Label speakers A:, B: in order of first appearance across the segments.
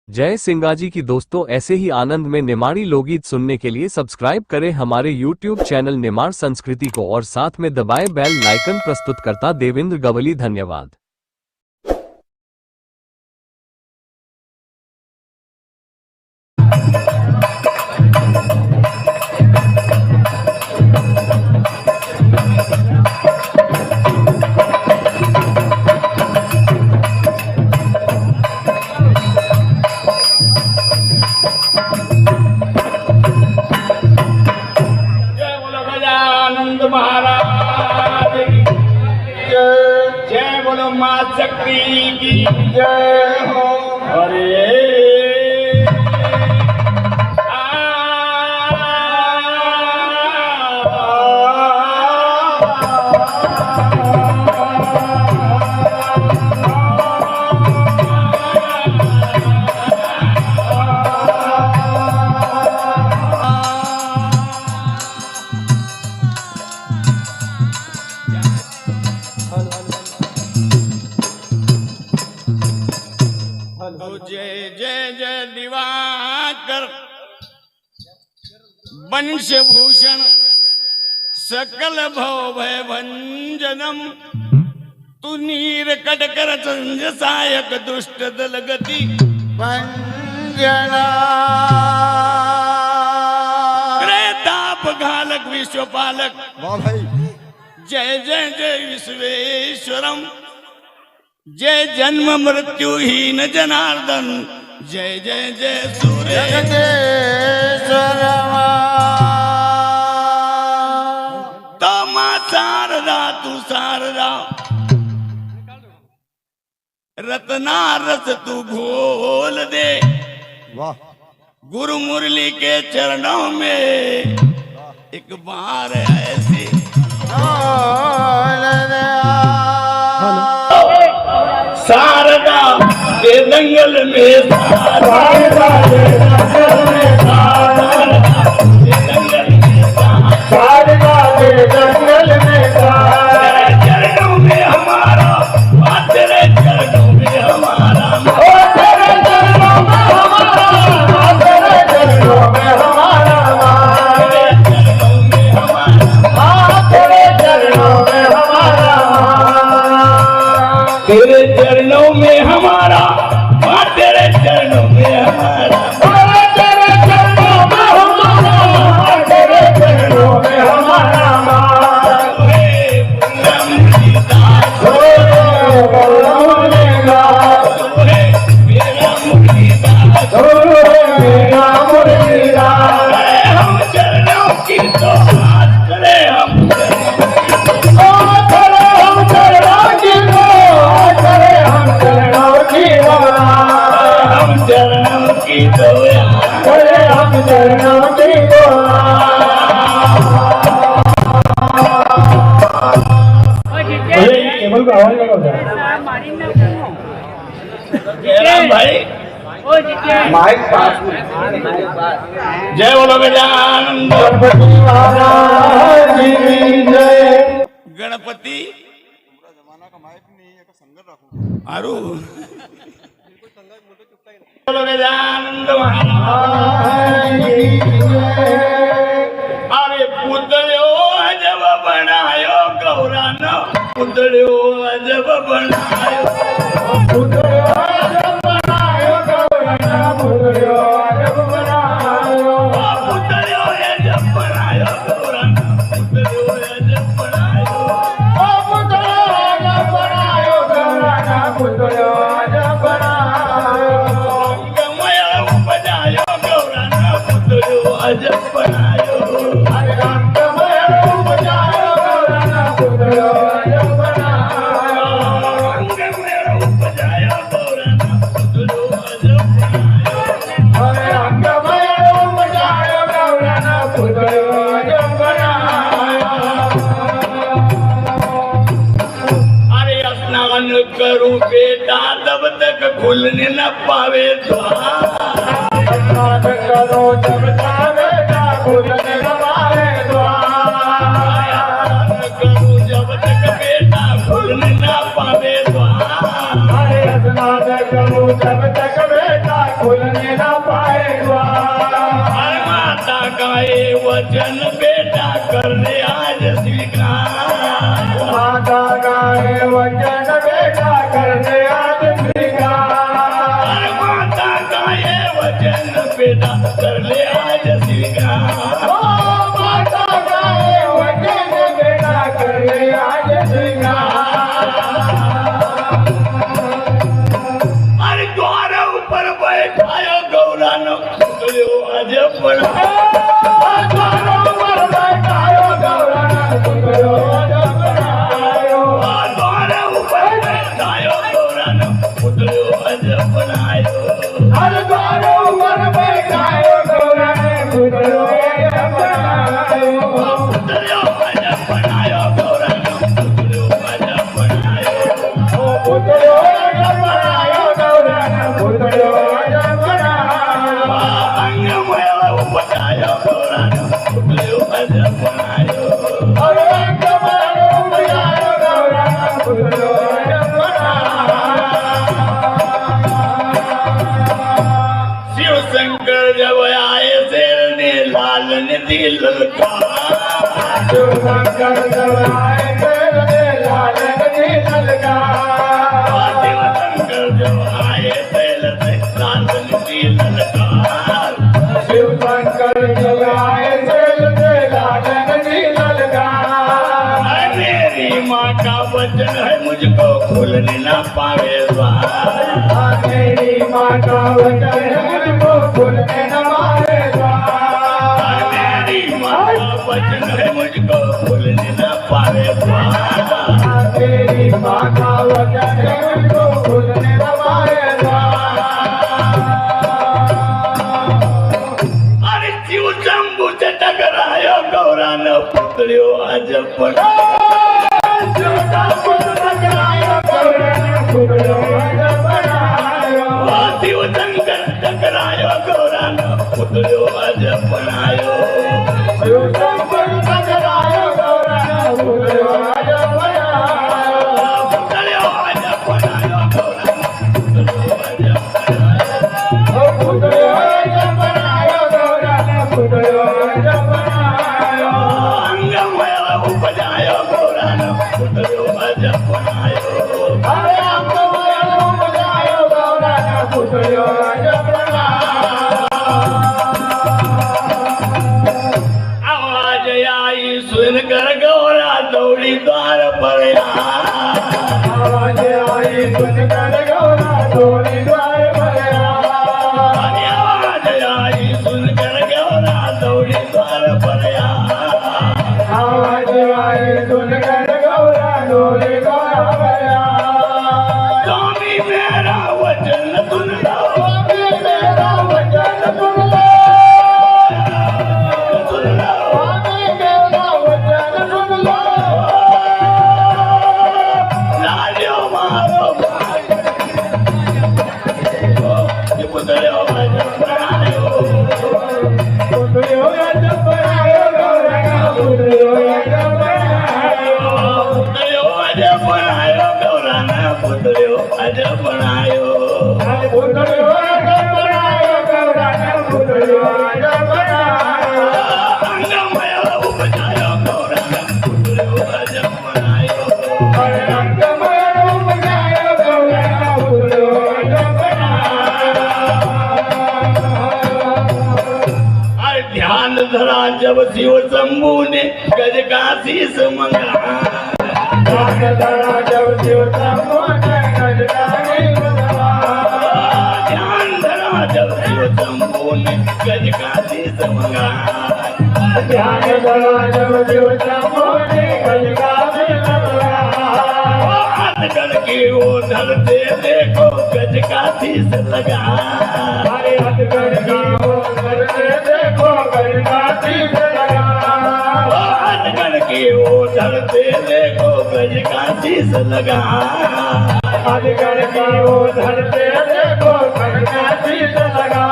A: जय सिंगाजी की दोस्तों, ऐसे ही आनंद में निमाड़ी लोकगीत सुनने के लिए सब्सक्राइब करें हमारे YouTube चैनल निमाड़ संस्कृति को और साथ में दबाएं बेल लाइकन। प्रस्तुतकर्ता देवेंद्र गवली। धन्यवाद।
B: महाराज जय बोलो मां शक्ति की जय हो। अरे जय जय जय दिवाकर वंशभूषण सकल भव भय भंजनम तू नीर कटकर संज सायक दुष्ट दल गति भंजना ताप घालक विश्वपालक। जय जय जय विश्वेश्वरम जय जन्म मृत्युहीन जनार्दन जय जय जय सूर्य तमा शारदा तू शारदा रत्ना रस तू घोल दे। वाह। गुरु मुरली के चरणों में एक बार ऐसी शारदा के जंगल में शारदा के जंगल में शारदा के जंगल में चरणों में हमारा तेरे चरणों में हमारा तेरे चरणों में हमारा तेरे चरणों में हमारा तेरे चरणों में हमारा तेरे चरणों में हमारा तेरे चरणों में हमारा तेरे चरणों में हमारा तेरे चरणों में हमारा हम चरणों की तो बात करें हम चरणों की तो करे हम चरणों की तो केवल का आवाज लगा भाई माइक पास। जय बोलो गजानन गणपति महाराज की जय। गणपति जमाना का माइक नहीं है, संगत रखो आरू अरे पुतळ्यो अजब बनायो गौरानो पुतळ्यो अजब बनायो पुतळ्यो अजब बनायो गौरानो पुतळ्यो अजब बनायो पुतळ्यो अजब बनायो गौरानो पुतळ्यो अजब बनायो पुतळ्यो अजब बनायो गौरानो पुतळ्यो अजब बनायो अजब बनायो अरे राम कमयो बजायो गौराना पुतळ्यो अजब बनायो कमयो बजायो गौराना पुतळ्यो अजब बनायो अरे राम कमयो बजायो गौराना पुतळ्यो अजब बनायो। अरे स्नान करूं बेटा तब तक खुलने न पावे द्वार करो जब बेटा खुलने हमारे द्वार करूं जब तक बेटा खुलने न पावे द्वार। अरे स्नान करूं जब तक बेटा खुल फूलने ना पाएगा। माता का ये वचन बेटा कर ले आज स्वीकार। माता का ये वचन बेटा कर ले आज स्वीकार। माता का ये वचन बेटा कर ले आज स्वीकार। माता का ये वचन बेटा कर ले आज स्वीकार। अरे द्वार ऊपर बैठायो गौरानो पुतळ्यो आज पड़ा। द्वार ऊपर बैठायो गौरानो पुतळ्यो आज पड़ायो। द्वार ऊपर बैठायो गौरानो पुतळ्यो आज पड़ायो। अरे द्वार ऊपर बैठायो गौरानो पुतळ्यो आज पड़ायो। पुतळ्यो आज पड़ायो गौरानो पुतळ्यो आज पड़ायो। पुतळ्यो आज पड़ायो गौरानो पुतळ्यो आज पड़ायो। अंगमया उपजायो गौरानो पुतळ्यो आज पड़ायो। अरे अंगमया उपजायो गौरानो पुतळ्यो आज पड़ायो। शिव शंकर जब आए शेर ने लाल ने दिल ललकार। शिव शंकर जब आए शेर ने लाल ने दिल ललकार। शिव शंकर जब आए शेर ने लाल ने दिल ललकार। शिव शंकर जब आए शेर ने लाल ने दिल ललकार। मेरी माँ का वचन है मुझको खोलने ना पावे द्वार। मेरी माँ का वचन है मुझको खोलने ना पावे द्वार। मेरी माँ का वचन है मुझको खोलने ना पावे द्वार। मेरी माँ का वचन है मुझको खोलने ना पावे द्वार। अरे शिव शंभू से टकरायो गौरानो पुतळ्यो आज पड़ायो। शिव शंभू से टकरायो गौरानो पुतळ्यो आज पड़ायो। शिव शंकर टकरायो गौरानो पुतळ्यो आज पड़ायो। शिव शंकर टकरायो गौरानो पुतळ्यो आज पड़ायो। पुतळ्यो आज पड़ायो गौरानो पुतळ्यो आज पड़ायो। पुतळ्यो आज पड़ायो गौरानो पुतळ्यो आज पड़ायो। अंगमया उपजायो गौरानो पुतळ्यो आज पड़ायो। अरे अंगमया उपजायो गौरानो पुतळ्यो आज पड़ायो। आवाज आई सुनकर गौरा दौड़ी द्वार पर। आवाज आई सुनकर गौरा दौड़ी द्वार पर। आवाज आई सुनकर गौरा दौड़ी द्वार पर। आवाज आई सुनकर गौरा दौड़ी द्वार पर। स्वामी मेरा वचन सुन लो। स्वामी मेरा वचन सुन लो। सुन लो। स्वामी मेरा वचन सुन लो। लालियो मारो भाई। ये पुतळ्यो आज पड़ायो। पुतळ्यो आज पड़ायो गौरानो पुतळ्यो आज पड़ायो। पुतळ्यो आज पड़ायो गौरानो पुतळ्यो आज पड़ायो। पुतळ्यो आज पड़ायो गौरानो पुतळ्यो आज पड़ायो। अंगमया उपजायो गौरानो पुतळ्यो आज पड़ायो। अरे अंगमया उपजायो गौरानो पुतळ्यो आज पड़ायो। अरे ध्यान धरा जब शिव शंभू ने गज का शीस मंगा। ध्यान धरा जब शिव शंभू ने गज का शीस मंगा। ध्यान धरा जब शिव शंभू ने गज का शीस मंगा। ध्यान धरा जब शिव शंभू ने गज का शीस मंगा। हाथ करके वो धरते देखो गज का शीस लगा। अरे हाथ करके वो धरते देखो गज का शीस लगा। हाथ करके वो धरते देखो गज का शीस लगा। हाथ करके वो धरते देखो गज का शीस लगा।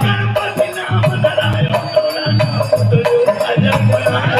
B: गणपति नाम धरायो गौरानो पुतळ्यो आज पड़ायो।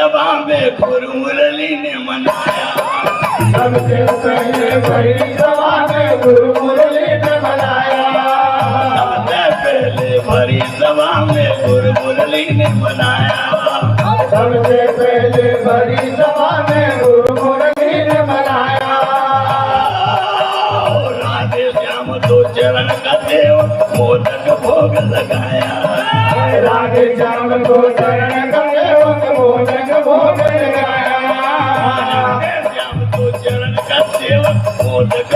B: सभा में गुरु मुरली ने मनाया।
C: सबसे पहले भरी सभा में गुरु मुरली ने मनाया।
B: सबसे पहले भरी सभा में गुरु मुरली ने मनाया।
C: सबसे पहले भरी सभा में गुरु मुरली ने मनाया।
B: राधे श्याम तो चरण का देव मोदक भोग लगाया।
C: राधे श्याम को चरण का देव मोदक भोग लगाया।
B: राधे श्याम तो चरण का देव मोदक